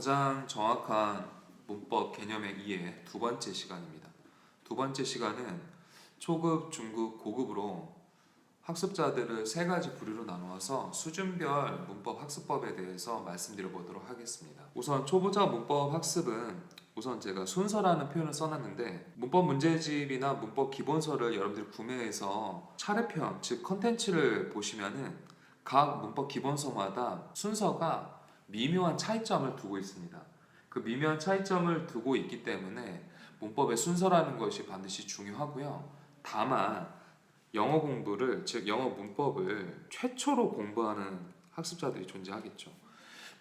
가장 정확한 문법 개념의 이해 두 번째 시간입니다. 두 번째 시간은 초급, 중급, 고급으로 학습자들을 세 가지 부류로 나누어서 수준별 문법 학습법에 대해서 말씀드려 보도록 하겠습니다. 우선 초보자 문법 학습은 우선 제가 순서라는 표현을 써놨는데 문법 문제집이나 문법 기본서를 여러분들이 구매해서 차례편, 즉 컨텐츠를 보시면은 각 문법 기본서마다 순서가 미묘한 차이점을 두고 있습니다. 그 미묘한 차이점을 두고 있기 때문에 문법의 순서라는 것이 반드시 중요하고요. 다만 영어 공부를, 즉 영어 문법을 최초로 공부하는 학습자들이 존재하겠죠.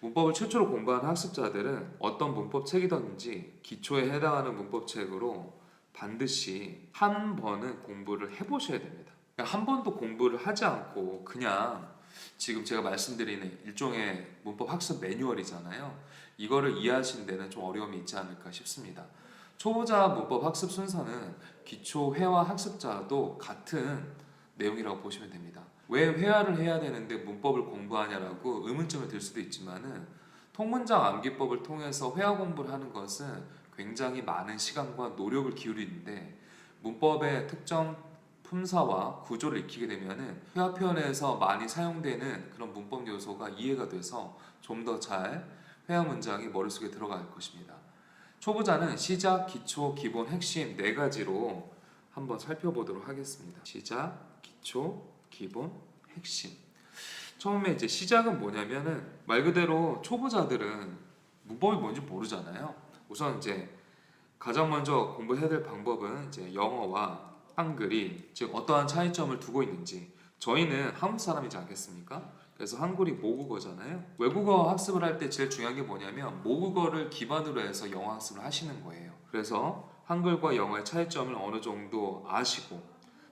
문법을 최초로 공부하는 학습자들은 어떤 문법책이든지 기초에 해당하는 문법책으로 반드시 한 번은 공부를 해보셔야 됩니다. 그러니까 한 번도 공부를 하지 않고 그냥 지금 제가 말씀드리는 일종의 문법 학습 매뉴얼이잖아요. 이거를 이해하시는 데는 좀 어려움이 있지 않을까 싶습니다. 초보자 문법 학습 순서는 기초 회화 학습자도 같은 내용이라고 보시면 됩니다. 왜 회화를 해야 되는데 문법을 공부하냐라고 의문점을 들 수도 있지만은 통문장 암기법을 통해서 회화 공부를 하는 것은 굉장히 많은 시간과 노력을 기울이는데 문법의 특정 품사와 구조를 익히게 되면은 회화 표현에서 많이 사용되는 그런 문법 요소가 이해가 돼서 좀 더 잘 회화 문장이 머릿속에 들어갈 것입니다. 초보자는 시작, 기초, 기본, 핵심 네 가지로 한번 살펴보도록 하겠습니다. 시작, 기초, 기본, 핵심. 처음에 이제 시작은 뭐냐면은 말 그대로 초보자들은 문법이 뭔지 모르잖아요. 우선 이제 가장 먼저 공부해야 될 방법은 이제 영어와 한글이 즉 어떠한 차이점을 두고 있는지. 저희는 한국 사람이지 않겠습니까? 그래서 한글이 모국어잖아요. 외국어 학습을 할 때 제일 중요한 게 뭐냐면 모국어를 기반으로 해서 영어 학습을 하시는 거예요. 그래서 한글과 영어의 차이점을 어느 정도 아시고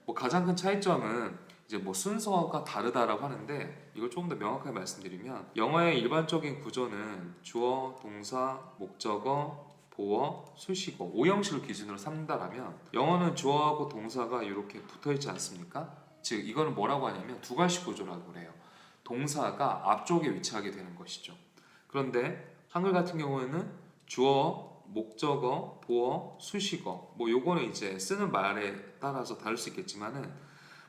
뭐 가장 큰 차이점은 이제 뭐 순서가 다르다라고 하는데 이걸 조금 더 명확하게 말씀드리면 영어의 일반적인 구조는 주어, 동사, 목적어, 보어, 수식어 5형식을 기준으로 삼는다라면 영어는 주어하고 동사가 이렇게 붙어있지 않습니까? 즉 이거는 뭐라고 하냐면 두 가지 구조라고 그래요. 동사가 앞쪽에 위치하게 되는 것이죠. 그런데 한글 같은 경우에는 주어, 목적어, 보어, 수식어 뭐 요거는 이제 쓰는 말에 따라서 다를 수 있겠지만은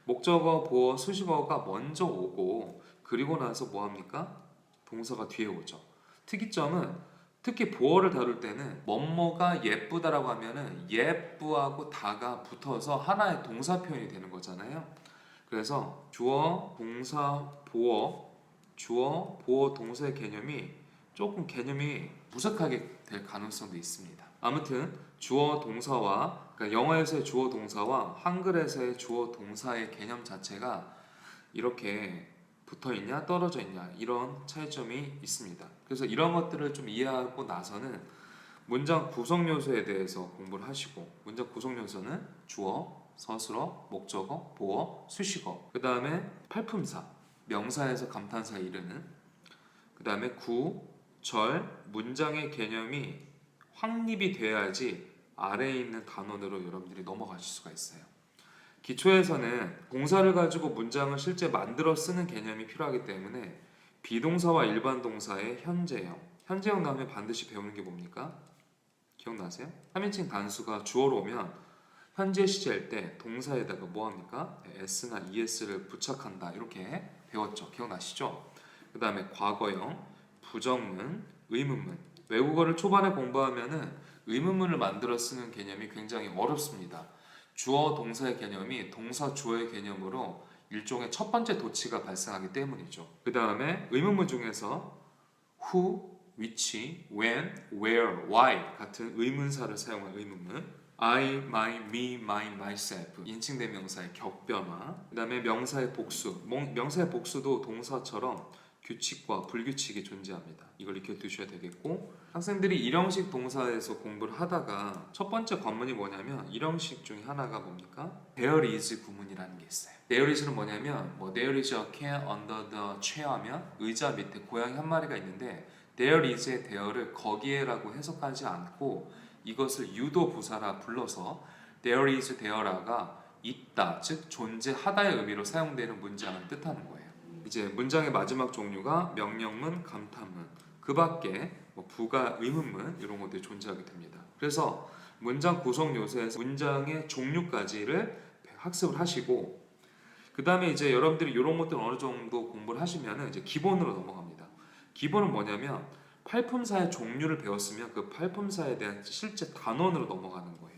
목적어, 보어, 수식어가 먼저 오고 그리고 나서 뭐합니까? 동사가 뒤에 오죠. 특이점은 특히 보어를 다룰 때는 뭐뭐가 예쁘다라고 하면은 예쁘하고 다가 붙어서 하나의 동사 표현이 되는 거잖아요. 그래서 주어, 동사, 보어, 주어, 보어, 동사의 개념이 조금 개념이 무색하게 될 가능성도 있습니다. 아무튼 주어, 동사와 그러니까 영어에서의 주어, 동사와 한글에서의 주어, 동사의 개념 자체가 이렇게 붙어 있냐 떨어져 있냐 이런 차이점이 있습니다. 그래서 이런 것들을 좀 이해하고 나서는 문장 구성 요소에 대해서 공부를 하시고 문장 구성 요소는 주어, 서술어, 목적어, 보어, 수식어 그 다음에 팔품사, 명사에서 감탄사에 이르는 그 다음에 구, 절, 문장의 개념이 확립이 돼야지 아래에 있는 단원으로 여러분들이 넘어가실 수가 있어요. 기초에서는 동사를 가지고 문장을 실제 만들어 쓰는 개념이 필요하기 때문에 비동사와 일반 동사의 현재형 다음에 반드시 배우는 게 뭡니까? 기억나세요? 3인칭 단수가 주어로 오면 현재 시제일 때 동사에다가 뭐합니까? s나 es를 부착한다 이렇게 배웠죠. 기억나시죠? 그 다음에 과거형, 부정문, 의문문 외국어를 초반에 공부하면은 의문문을 만들어 쓰는 개념이 굉장히 어렵습니다. 주어 동사의 개념이 동사 주어의 개념으로 일종의 첫 번째 도치가 발생하기 때문이죠. 그 다음에 의문문 중에서 who, which, when, where, why 같은 의문사를 사용한 의문문 I, my, me, mine, myself 인칭대명사의 격변화 그 다음에 명사의 복수 명사의 복수도 동사처럼 규칙과 불규칙이 존재합니다. 이걸 익혀두셔야 되겠고 학생들이 일형식 동사에서 공부를 하다가 첫 번째 관문이 뭐냐면 일형식 중에 하나가 뭡니까? There is 구문이라는 게 있어요. There is는 뭐냐면 뭐 There is a cat under the chair 하면 의자 밑에 고양이 한 마리가 있는데 There is의 there를 거기에라고 해석하지 않고 이것을 유도 부사라 불러서 There is there가 있다 즉 존재하다의 의미로 사용되는 문장을 뜻하는 거예요. 이제 문장의 마지막 종류가 명령문, 감탄문 그 밖에 뭐 부가, 의문문 이런 것들이 존재하게 됩니다. 그래서 문장 구성 요소에서 문장의 종류까지를 학습을 하시고, 그 다음에 이제 여러분들이 이런 것들 어느 정도 공부를 하시면은 이제 기본으로 넘어갑니다. 기본은 뭐냐면 팔품사의 종류를 배웠으면 그 팔품사에 대한 실제 단원으로 넘어가는 거예요.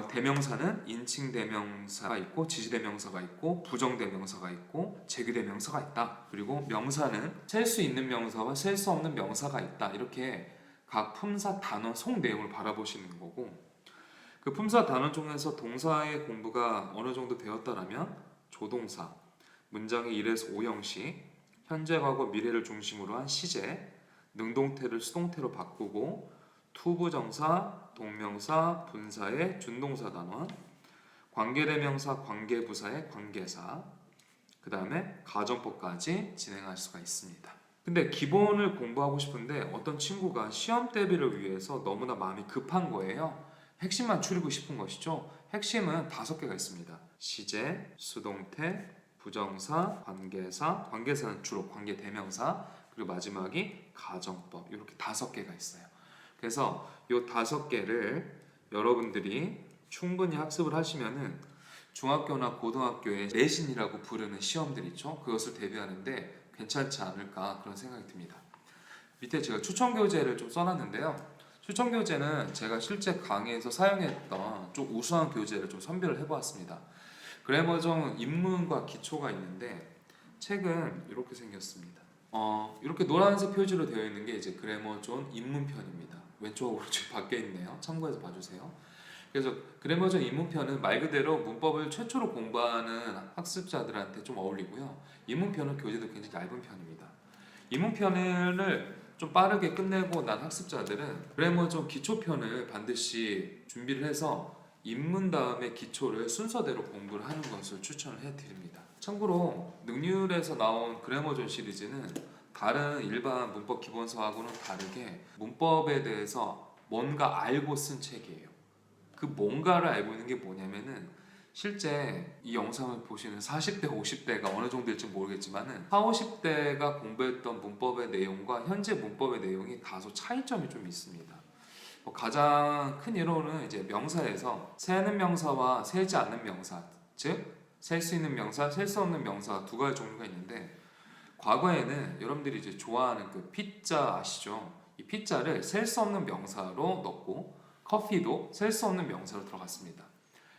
대명사는 인칭 대명사가 있고 지시대명사가 있고 부정대명사가 있고 제규대명사가 있다. 그리고 명사는 셀 수 있는 명사와 셀 수 없는 명사가 있다. 이렇게 각 품사 단원 속 내용을 바라보시는 거고, 그 품사 단원 중에서 동사의 공부가 어느 정도 되었다라면 조동사, 문장의 1에서 5형식, 현재, 과거, 미래를 중심으로 한 시제, 능동태를 수동태로 바꾸고 투부정사, 동명사, 분사의 준동사 단원, 관계대명사, 관계부사의 관계사, 그 다음에 가정법까지 진행할 수가 있습니다. 근데 기본을 공부하고 싶은데 어떤 친구가 시험 대비를 위해서 너무나 마음이 급한 거예요. 핵심만 추리고 싶은 것이죠. 핵심은 5개가 있습니다. 시제, 수동태, 부정사, 관계사, 관계사는 주로 관계대명사, 그리고 마지막이 가정법, 이렇게 5개가 있어요. 그래서 이 5개를 여러분들이 충분히 학습을 하시면은 중학교나 고등학교의 내신이라고 부르는 시험들 있죠. 그것을 대비하는데 괜찮지 않을까 그런 생각이 듭니다. 밑에 제가 추천 교재를 좀 써놨는데요. 추천 교재는 제가 실제 강의에서 사용했던 좀 우수한 교재를 좀 선별을 해보았습니다. 그래머존 입문과 기초가 있는데 책은 이렇게 생겼습니다. 이렇게 노란색 표지로 되어 있는 게 이제 그래머존 입문편입니다. 왼쪽으로 지금 밖에 있네요. 참고해서 봐주세요. 그래서 그래머존 입문편은 말 그대로 문법을 최초로 공부하는 학습자들한테 좀 어울리고요. 입문편은 교재도 굉장히 얇은 편입니다. 입문편을 좀 빠르게 끝내고 난 학습자들은 그래머존 기초편을 반드시 준비를 해서 입문 다음에 기초를 순서대로 공부를 하는 것을 추천을 해드립니다. 참고로 능률에서 나온 그래머존 시리즈는 다른 일반 문법 기본서하고는 다르게 문법에 대해서 뭔가 알고 쓴 책이에요. 그 뭔가를 알고 있는 게 뭐냐면은 실제 이 영상을 보시는 40대, 50대가 어느 정도일지 모르겠지만은 40, 50대가 공부했던 문법의 내용과 현재 문법의 내용이 다소 차이점이 좀 있습니다. 가장 큰 예로는 이제 명사에서 세는 명사와 세지 않는 명사, 즉 셀 수 있는 명사, 셀 수 없는 명사 2가지 종류가 있는데, 과거에는 여러분들이 이제 좋아하는 그 피자 아시죠? 이 피자를 셀 수 없는 명사로 넣고 커피도 셀 수 없는 명사로 들어갔습니다.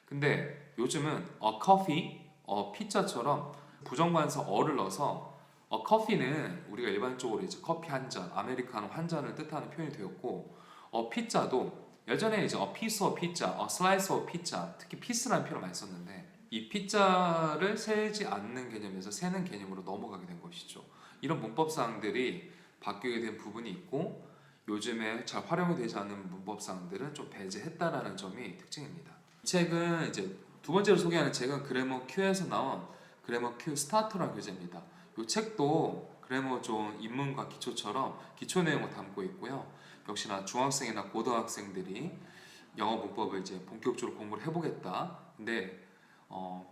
근데 요즘은 a coffee, 피자처럼 부정관사 어를 넣어서 coffee는 우리가 일반적으로 이제 커피 한 잔, 아메리카노 한 잔을 뜻하는 표현이 되었고, 피자도 예전에 이제 a piece of pizza, a slice of pizza, 특히 piece라는 표현을 많이 썼는데 이 피자를 세지 않는 개념에서 세는 개념으로 넘어가게 된 것이죠. 이런 문법사항들이 바뀌게 된 부분이 있고, 요즘에 잘 활용이 되지 않는 문법사항들은 좀 배제했다라는 점이 특징입니다. 이 책은 이제 두 번째로 소개하는 책은 그래머 Q에서 나온 그래머 Q 스타터라는 교재입니다. 이 책도 그래머존 입문과 기초처럼 기초 내용을 담고 있고요. 역시나 중학생이나 고등학생들이 영어 문법을 이제 본격적으로 공부를 해보겠다, 근데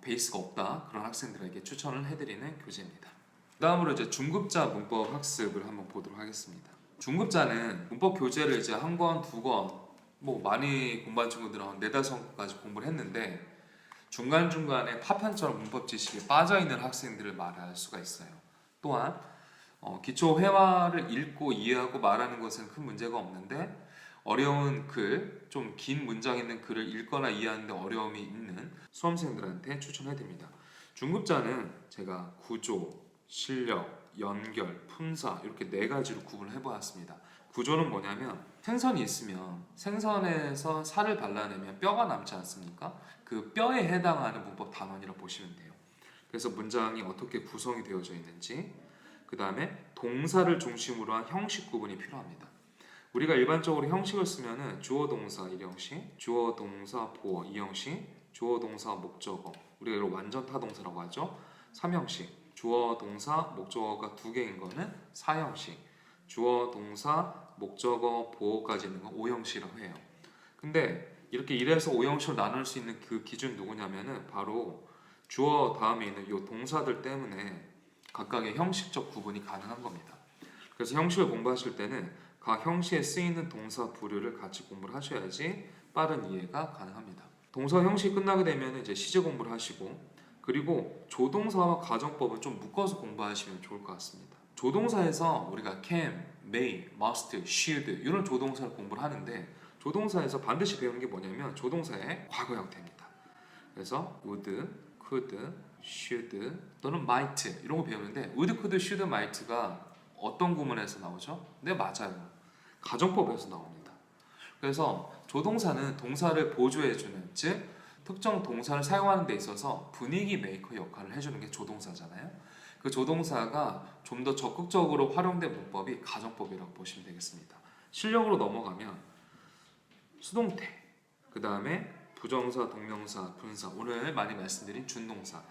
베이스가 없다, 그런 학생들에게 추천을 해드리는 교재입니다. 다음으로 이제 중급자 문법 학습을 한번 보도록 하겠습니다. 중급자는 문법 교재를 이제 한 권, 2권, 뭐 많이 공부한 친구들은 4, 5권까지 공부를 했는데 중간중간에 파편처럼 문법 지식에 빠져있는 학생들을 말할 수가 있어요. 또한 기초 회화를 읽고 이해하고 말하는 것은 큰 문제가 없는데 어려운 글, 좀 긴 문장 있는 글을 읽거나 이해하는데 어려움이 있는 수험생들한테 추천해드립니다. 중급자는 제가 구조, 실력, 연결, 품사 이렇게 4가지로 구분을 해보았습니다. 구조는 뭐냐면 생선이 있으면 생선에서 살을 발라내면 뼈가 남지 않습니까? 그 뼈에 해당하는 문법 단원이라고 보시면 돼요. 그래서 문장이 어떻게 구성이 되어져 있는지, 그 다음에 동사를 중심으로 한 형식 구분이 필요합니다. 우리가 일반적으로 형식을 쓰면은 주어 동사 1형식, 주어 동사 보어 2형식, 주어 동사 목적어, 우리가 이걸 완전 타동사라고 하죠. 3형식, 주어 동사 목적어가 2개인 거는 4형식, 주어 동사 목적어 보어까지 있는 건 5형식이라고 해요. 근데 이렇게 1에서 5형식으로 나눌 수 있는 그 기준 누구냐면은 바로 주어 다음에 있는 이 동사들 때문에 각각의 형식적 구분이 가능한 겁니다. 그래서 형식을 공부하실 때는 각 형식에 쓰이는 동사 부류를 같이 공부를 하셔야지 빠른 이해가 가능합니다. 동사 형식 끝나게 되면 이제 시제 공부를 하시고, 그리고 조동사와 가정법은 좀 묶어서 공부하시면 좋을 것 같습니다. 조동사에서 우리가 can, may, must, should 이런 조동사를 공부를 하는데, 조동사에서 반드시 배우는 게 뭐냐면 조동사의 과거 형태입니다. 그래서 would, could, should 또는 might 이런 거 배우는데, would, could, should, might가 어떤 구문에서 나오죠? 네, 맞아요. 가정법에서 나옵니다. 그래서 조동사는 동사를 보조해주는, 즉 특정 동사를 사용하는 데 있어서 분위기 메이커 역할을 해주는 게 조동사잖아요. 그 조동사가 좀 더 적극적으로 활용된 문법이 가정법이라고 보시면 되겠습니다. 실력으로 넘어가면 수동태, 그 다음에 부정사, 동명사, 분사, 오늘 많이 말씀드린 준동사,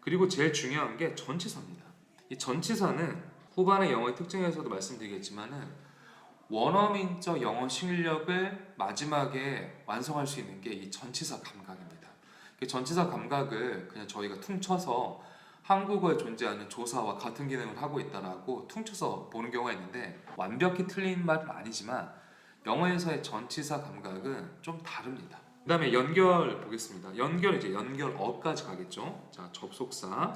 그리고 제일 중요한 게 전치사입니다. 이 전치사는 후반의 영어의 특징에서도 말씀드리겠지만은 원어민적 영어 실력을 마지막에 완성할 수 있는 게 이 전치사 감각입니다. 이 전치사 감각을 그냥 저희가 퉁쳐서 한국어에 존재하는 조사와 같은 기능을 하고 있다라고 퉁쳐서 보는 경우가 있는데, 완벽히 틀린 말은 아니지만 영어에서의 전치사 감각은 좀 다릅니다. 그 다음에 연결 보겠습니다. 연결, 이제 연결어까지 가겠죠. 자, 접속사,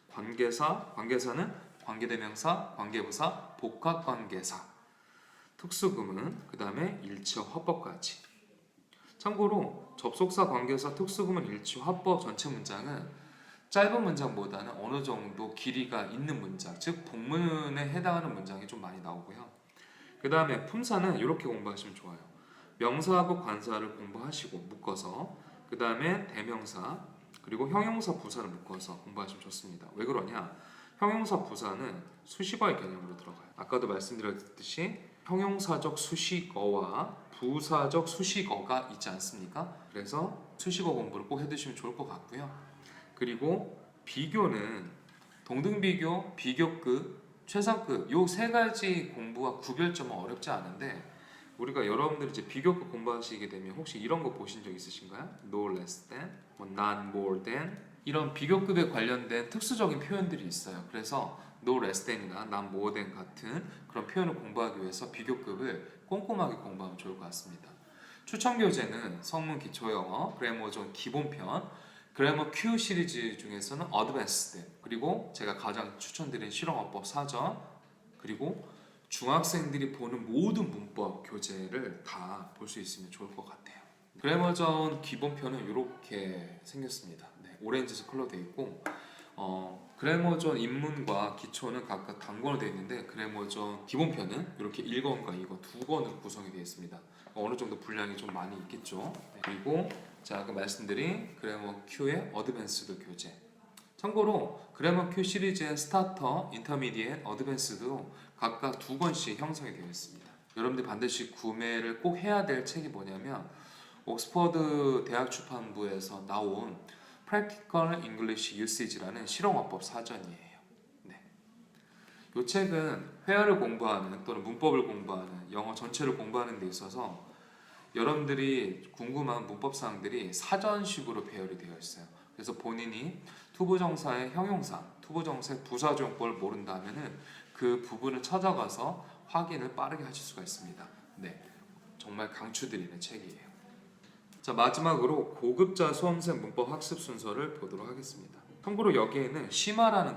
관계사, 관계사는 관계대명사, 관계부사, 복합관계사, 특수구문, 그 다음에 일치어 화법까지. 참고로 접속사, 관계사, 특수구문, 일치어 화법 전체 문장은 짧은 문장보다는 어느 정도 길이가 있는 문장, 즉 복문에 해당하는 문장이 좀 많이 나오고요. 그 다음에 품사는 이렇게 공부하시면 좋아요. 명사하고 관사를 공부하시고 묶어서, 그 다음에 대명사, 그리고 형용사, 부사를 묶어서 공부하시면 좋습니다. 왜 그러냐? 형용사, 부사는 수식어의 개념으로 들어가요. 아까도 말씀드렸듯이 형용사적 수식어와 부사적 수식어가 있지 않습니까? 그래서 수식어 공부를 꼭 해두시면 좋을 것 같고요. 그리고 비교는 동등비교, 비교급, 최상급 요 세 가지 공부와 구별점은 어렵지 않은데, 우리가 여러분들이 이제 비교급 공부하시게 되면 혹시 이런 거 보신 적 있으신가요? No less than, not more than 이런 비교급에 관련된 특수적인 표현들이 있어요. 그래서 no less than이나 not more than 같은 그런 표현을 공부하기 위해서 비교급을 꼼꼼하게 공부하면 좋을 것 같습니다. 추천 교재는 성문 기초영어, 그래머존 기본편, 그래머 Q 시리즈 중에서는 어드밴스드, 그리고 제가 가장 추천드린 실용어법 사전, 그리고 중학생들이 보는 모든 문법 교재를 다 볼 수 있으면 좋을 것 같아요. 그래머존 기본편은 이렇게 생겼습니다. 네, 오렌지색 컬러 되어 있고, 그래머존 입문과 기초는 각각 단권으로 되어 있는데, 그래머존 기본편은 이렇게 1권과 2권 두 권으로 구성이 되어 있습니다. 어느 정도 분량이 좀 많이 있겠죠. 그리고 제가 아까 말씀드린 그래머 Q의 어드밴스드 교재. 참고로 그래머 Q 시리즈의 스타터, 인터미디엇, 어드밴스드도 각각 두 권씩 형성이 되어 있습니다. 여러분들 반드시 구매를 꼭 해야 될 책이 뭐냐면 옥스퍼드 대학 출판부에서 나온 Practical English Usage라는 실용어법 사전이에요. 네. 이 책은 회화를 공부하는 또는 문법을 공부하는, 영어 전체를 공부하는 데 있어서 여러분들이 궁금한 문법 사항들이 사전식으로 배열이 되어 있어요. 그래서 본인이 투부정사의 형용사, 투부정사의 부사조용법을 모른다 하면은 그 부분을 찾아가서 확인을 빠르게 하실 수가 있습니다. 네, 정말 강추드리는 책이에요. 자, 마지막으로 고급자 수험생 문법 학습 순서를 보도록 하겠습니다. 참고로 여기에는 심화라는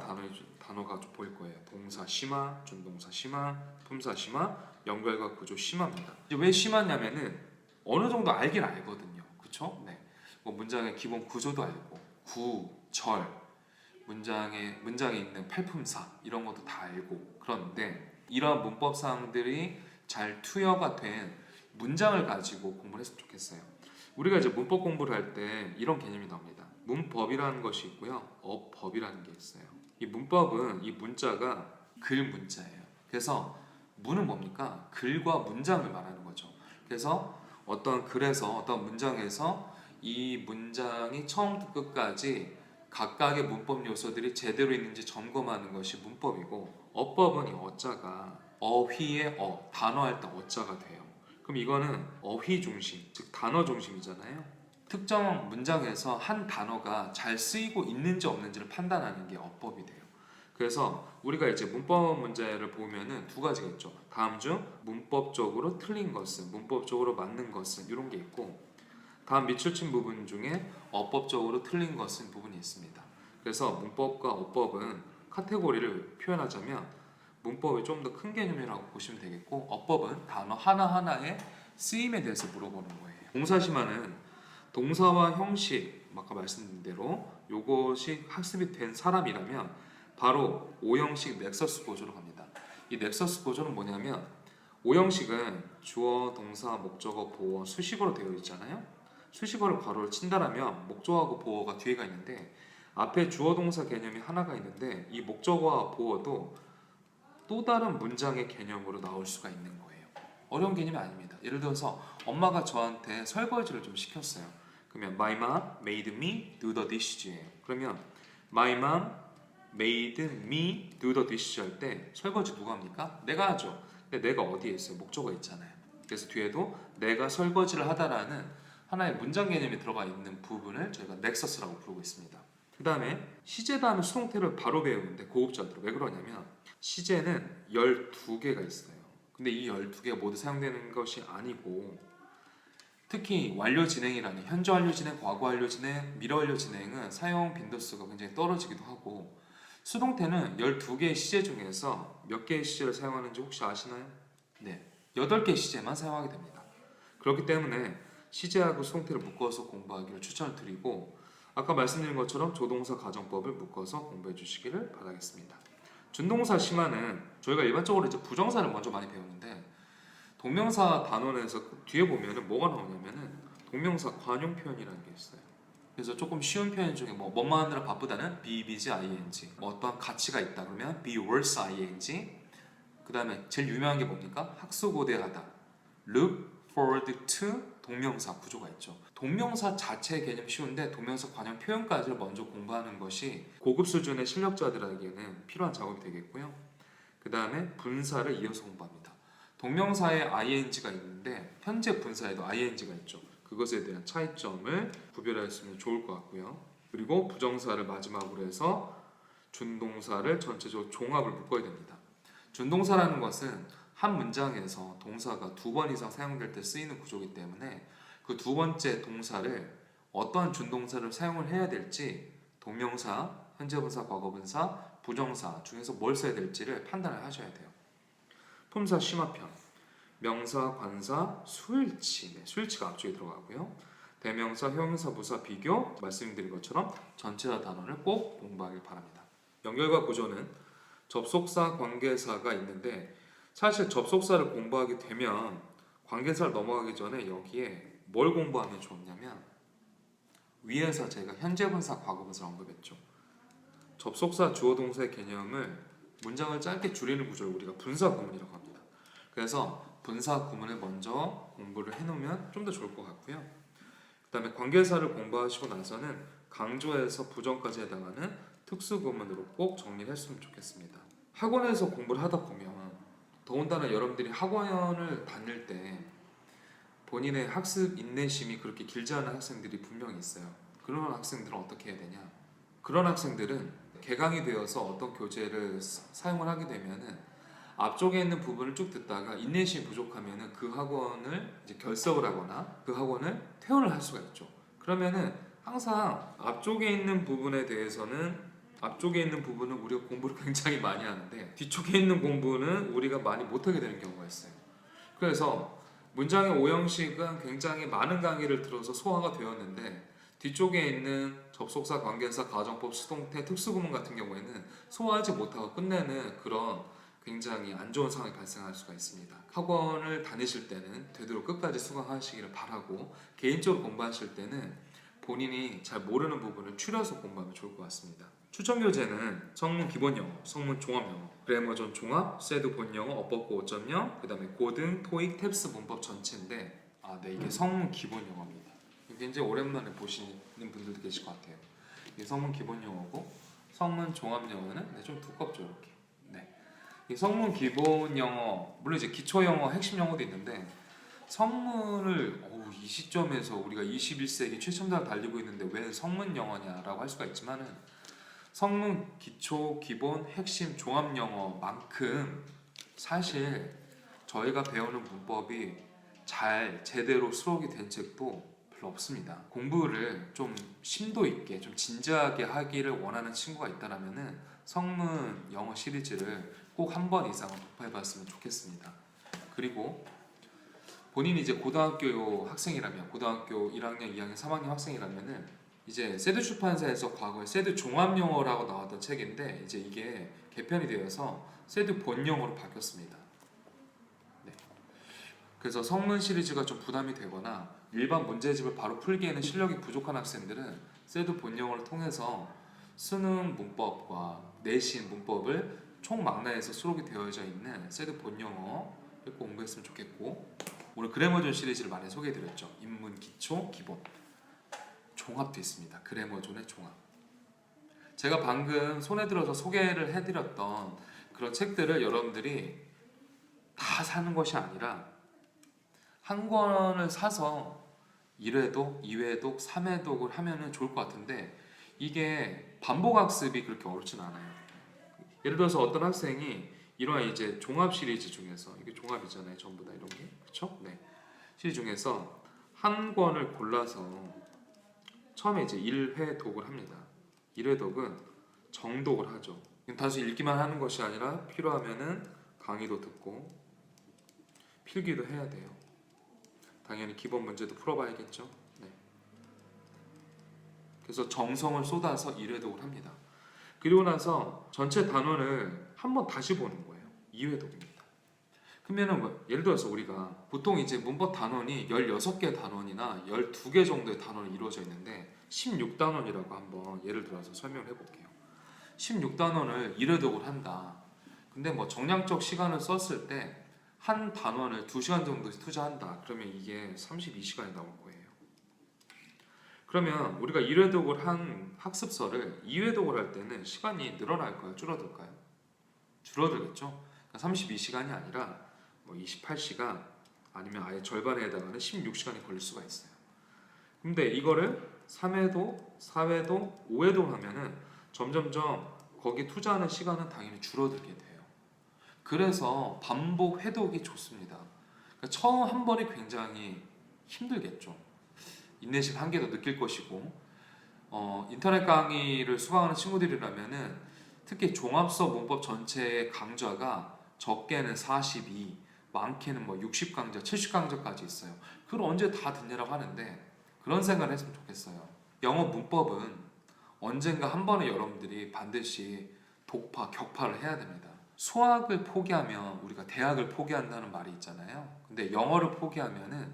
단어가 좀 보일 거예요. 동사 심화, 준동사 심화, 품사 심화, 연결과 구조 심화입니다. 왜 심화냐면은 어느 정도 알긴 알거든요. 그렇죠? 네. 뭐 문장의 기본 구조도 알고, 구, 절, 문장에 있는 팔품사 이런 것도 다 알고, 그런데 이러한 문법 사항들이 잘 투여가 된 문장을 가지고 공부를 했으면 좋겠어요. 우리가 이제 문법 공부를 할 때 이런 개념이 나옵니다. 문법이라는 것이 있고요, 어법이라는 게 있어요. 이 문법은 이 문자가 글 문자예요. 그래서 문은 뭡니까? 글과 문장을 말하는 거죠. 그래서 어떤 글에서, 어떤 문장에서 이 문장이 처음부터 끝까지 각각의 문법 요소들이 제대로 있는지 점검하는 것이 문법이고, 어법은 이 어자가 어휘의 단어할 때 어자가 돼요. 그럼 이거는 어휘 중심, 즉 단어 중심이잖아요. 특정 문장에서 한 단어가 잘 쓰이고 있는지 없는지를 판단하는 게 어법이 돼요. 그래서 우리가 이제 문법 문제를 보면은 두 가지가 있죠. 다음 중 문법적으로 틀린 것은, 문법적으로 맞는 것은 이런 게 있고, 다음 밑줄 친 부분 중에 어법적으로 틀린 것은 부분이 있습니다. 그래서 문법과 어법은 카테고리를 표현하자면 문법이 좀 더 큰 개념이라고 보시면 되겠고, 어법은 단어 하나하나의 쓰임에 대해서 물어보는 거예요. 동사심화는 동사와 형식, 아까 말씀드린 대로 요것이 학습이 된 사람이라면 바로 오형식 넥서스 구조로 갑니다. 이 넥서스 구조는 뭐냐면, 오형식은 주어, 동사, 목적어, 보어, 수식어로 되어 있잖아요. 수식어를 괄호를 친다라면 목적어하고 보어가 뒤에가 있는데, 앞에 주어, 동사 개념이 하나가 있는데 이 목적어와 보어도 또 다른 문장의 개념으로 나올 수가 있는 거예요. 어려운 개념이 아닙니다. 예를 들어서 엄마가 저한테 설거지를 좀 시켰어요. 그러면 My mom made me do the dishes. 그러면 My mom made me do the dishes 할 때 설거지 누가 합니까? 내가 하죠. 근데 내가 어디에 있어요? 목적어 있잖아요. 그래서 뒤에도 내가 설거지를 하다라는 하나의 문장 개념이 들어가 있는 부분을 저희가 넥서스라고 부르고 있습니다. 그 다음에 시제 다음에 수동태를 바로 배우는데 고급자들 왜 그러냐면, 시제는 12개가 있어요. 근데 이 12개가 모두 사용되는 것이 아니고, 특히 완료 진행이라는 현재 완료 진행, 과거 완료 진행, 미래 완료 진행은 사용 빈도수가 굉장히 떨어지기도 하고, 수동태는 12개의 시제 중에서 몇 개의 시제를 사용하는지 혹시 아시나요? 네, 8개의 시제만 사용하게 됩니다. 그렇기 때문에 시제하고 수동태를 묶어서 공부하기를 추천을 드리고, 아까 말씀드린 것처럼 조동사 가정법을 묶어서 공부해 주시기를 바라겠습니다. 준동사 심화는 저희가 일반적으로 이제 부정사를 먼저 많이 배우는데, 동명사 단원에서 뒤에 보면은 뭐가 나오냐면은 동명사 관용 표현이라는 게 있어요. 그래서 조금 쉬운 표현 중에 뭐만 하느라 바쁘다는 be, busy, ing, 어떠한 가치가 있다 그러면 be worth, ing. 그 다음에 제일 유명한 게 뭡니까? 학수고대하다, look forward to. 동명사 구조가 있죠. 동명사 자체 개념 쉬운데 동명사 관용 표현까지를 먼저 공부하는 것이 고급 수준의 실력자들에게는 필요한 작업이 되겠고요. 그 다음에 분사를 이어서 공부합니다. 동명사에 ing가 있는데 현재 분사에도 ing가 있죠. 그것에 대한 차이점을 구별하였으면 좋을 것 같고요. 그리고 부정사를 마지막으로 해서 준동사를 전체적으로 종합을 묶어야 됩니다. 준동사라는 것은 한 문장에서 동사가 2번 이상 사용될 때 쓰이는 구조이기 때문에 그 두 번째 동사를 어떠한 준동사를 사용을 해야 될지 동명사, 현재분사, 과거분사, 부정사 중에서 뭘 써야 될지를 판단을 하셔야 돼요. 품사 심화편, 명사, 관사, 수일치, 수일치가 앞쪽에 들어가고요. 대명사, 형용사, 부사, 비교 말씀드린 것처럼 전체적 단어를 꼭 공부하길 바랍니다. 연결과 구조는 접속사, 관계사가 있는데, 사실 접속사를 공부하게 되면 관계사를 넘어가기 전에 여기에 뭘 공부하면 좋냐면, 위에서 제가 현재분사, 과거분사를 언급했죠. 접속사, 주어, 동사의 개념을 문장을 짧게 줄이는 구조를 우리가 분사 구문이라고 합니다. 그래서 분사 구문을 먼저 공부를 해놓으면 좀 더 좋을 것 같고요. 그 다음에 관계사를 공부하시고 나서는 강조해서 부정까지 해당하는 특수 구문으로 꼭 정리를 했으면 좋겠습니다. 학원에서 공부를 하다 보면, 더군다나 여러분들이 학원을 다닐 때 본인의 학습 인내심이 그렇게 길지 않은 학생들이 분명히 있어요. 그런 학생들은 어떻게 해야 되냐? 그런 학생들은 개강이 되어서 어떤 교재를 사용을 하게 되면은 앞쪽에 있는 부분을 쭉 듣다가 인내심이 부족하면은 그 학원을 이제 결석을 하거나 그 학원을 퇴원을 할 수가 있죠. 그러면은 항상 앞쪽에 있는 부분에 대해서는, 앞쪽에 있는 부분은 우리가 공부를 굉장히 많이 하는데 뒤쪽에 있는 공부는 우리가 많이 못하게 되는 경우가 있어요. 그래서 문장의 오형식은 굉장히 많은 강의를 들어서 소화가 되었는데, 뒤쪽에 있는 접속사, 관계사, 가정법, 수동태, 특수구문 같은 경우에는 소화하지 못하고 끝내는 그런 굉장히 안 좋은 상황이 발생할 수가 있습니다. 학원을 다니실 때는 되도록 끝까지 수강하시기를 바라고, 개인적으로 공부하실 때는 본인이 잘 모르는 부분을 추려서 공부하면 좋을 것 같습니다. 추천 교재는 성문 기본 영어, 성문 종합 영어, 그래머전 종합, 세드 본 영어, 어법고 5.0, 그 다음에 고등, 토익, 탭스 문법 전체인데, 이게 성문 기본 영어입니다. 굉장히 오랜만에 보시는 분들도 계실 것 같아요. 이게 성문 기본 영어고, 성문 종합 영어는 좀 두껍죠, 이렇게. 네. 이 성문 기본 영어, 물론 이제 기초 영어, 핵심 영어도 있는데, 성문을 이 시점에서 우리가 21세기 최첨단을 달리고 있는데 왜 성문 영어냐라고 할 수가 있지만은, 성문, 기초, 기본, 핵심, 종합 영어만큼 사실 저희가 배우는 문법이 잘 제대로 수록이 된 책도 별로 없습니다. 공부를 좀 심도 있게 좀 진지하게 하기를 원하는 친구가 있다면은 성문 영어 시리즈를 꼭 한 번 이상은 독파해봤으면 좋겠습니다. 그리고 본인이 이제 고등학교 학생이라면, 고등학교 1학년, 2학년, 3학년 학생이라면은 이제 세드 출판사에서 과거에 세드 종합영어라고 나왔던 책인데 이제 이게 개편이 되어서 세드 본영어로 바뀌었습니다. 네. 그래서 성문 시리즈가 좀 부담이 되거나 일반 문제집을 바로 풀기에는 실력이 부족한 학생들은 세드 본영어를 통해서 수능 문법과 내신 문법을 총망라해서 수록이 되어져 있는 세드 본영어를 꼭 공부했으면 좋겠고, 오늘 그래머존 시리즈를 많이 소개해드렸죠. 인문, 기초, 기본 종합도 있습니다. 그래머존의 종합. 제가 방금 손에 들어서 소개를 해드렸던 그런 책들을 여러분들이 다 사는 것이 아니라 한 권을 사서 1회독, 2회독, 3회독을 하면 좋을 것 같은데 이게 반복학습이 그렇게 어렵진 않아요. 예를 들어서 어떤 학생이 이러한 이제 종합 시리즈 중에서, 이게 종합이잖아요, 전부 다 이런 게, 그렇죠? 네. 시리즈 중에서 한 권을 골라서 처음에 이제 1회독을 합니다. 1회독은 정독을 하죠. 단순히 읽기만 하는 것이 아니라 필요하면은 강의도 듣고 필기도 해야 돼요. 당연히 기본 문제도 풀어봐야겠죠. 네. 그래서 정성을 쏟아서 1회독을 합니다. 그리고 나서 전체 단원을 한번 다시 보는 거예요. 2회독입니다. 그러면은 뭐 예를 들어서 우리가 보통 이제 문법 단원이 16개 단원이나 12개 정도의 단원이 이루어져 있는데 16단원이라고 한번 예를 들어서 설명을 해볼게요. 16단원을 1회독을 한다. 근데 뭐 정량적 시간을 썼을 때 한 단원을 2시간 정도 투자한다. 그러면 이게 32시간이 나올 거예요. 그러면 우리가 1회독을 한 학습서를 2회독을 할 때는 시간이 늘어날까요? 줄어들까요? 줄어들겠죠. 그러니까 32시간이 아니라 뭐 28시간 아니면 아예 절반에 해당하는 16시간이 걸릴 수가 있어요. 근데 이거를 3회독, 4회독, 5회독 하면은 점점점 거기 투자하는 시간은 당연히 줄어들게 돼요. 그래서 반복 회독이 좋습니다. 그러니까 처음 한 번이 굉장히 힘들겠죠. 인내심 한계도 느낄 것이고, 인터넷 강의를 수강하는 친구들이라면은 특히 종합서 문법 전체의 강좌가 적게는 42, 많게는 뭐 60강좌, 70강좌까지 있어요. 그걸 언제 다 듣느라고 하는데 그런 생각을 했으면 좋겠어요. 영어 문법은 언젠가 한 번에 여러분들이 반드시 독파, 격파를 해야 됩니다. 수학을 포기하면 우리가 대학을 포기한다는 말이 있잖아요. 근데 영어를 포기하면은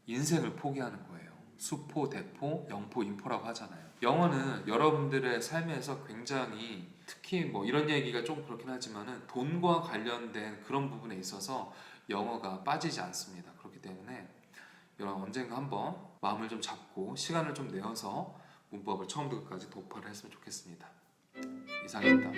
인생을 포기하는 거예요. 수포, 대포, 영포, 인포라고 하잖아요. 영어는 여러분들의 삶에서 굉장히, 특히 뭐 이런 얘기가 좀 그렇긴 하지만은 돈과 관련된 그런 부분에 있어서 영어가 빠지지 않습니다. 그렇기 때문에 여러분 언젠가 한번 마음을 좀 잡고 시간을 좀 내어서 문법을 처음부터 끝까지 독파를 했으면 좋겠습니다. 이상입니다.